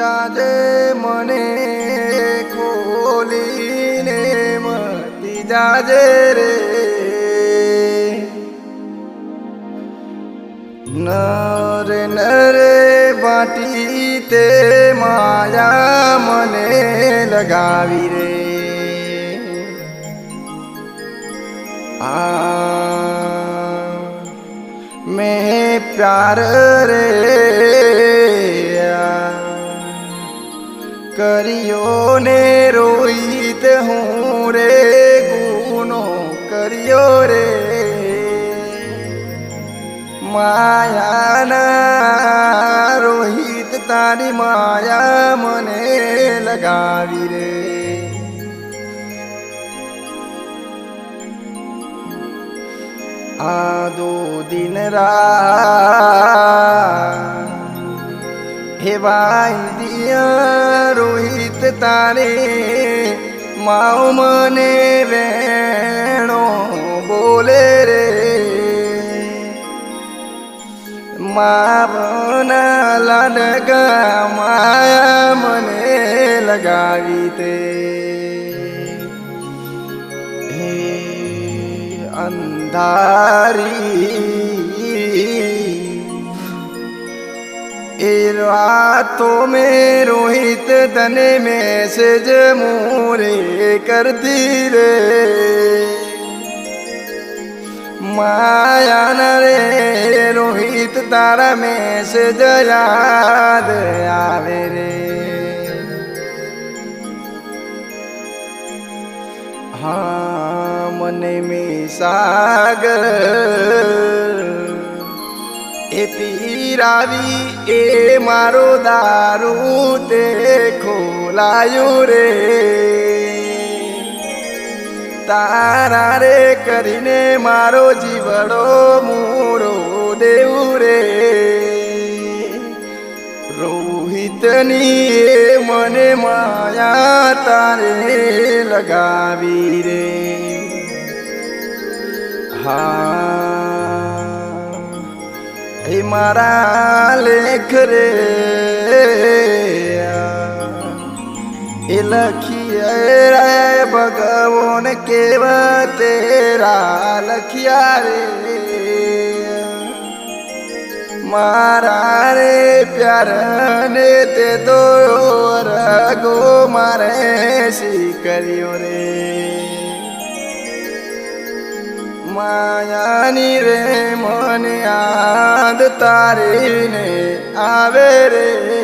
જાજે મને ખોલીને મતી જાજે રે નરે નરે બાટી તે માયા મને લગાવી રે मैं प्यार रे करियो ने रोहित हूँ रे गुनो करियो रे माया ना रोहित तारी माया मने लगावी रे दो दिन हे भाई दिया रोहित तारे माओ मने वेणो बोले रे माँ बना लगा माया मने लगावी ते अंधारी रातों में रोहित तने मैसेज मोरे कर दी रे माया न रे रोहित तारा मैसेज याद आवे रे हाँ मने में सागर ए पीरावी ए मारो दारू ते खोलायो रे तारा रे करीने मारो जीवड़ो मूरो देऊ रे रोहितनी मने माया तारे लगावी रे मारा लेख रे लखिया रे भगवान केव तेरा लखिया रे मारा रे प्यार ने ते तो रगो मारे सी करियो रे मायानी रे मन याद तारी ने आवे रे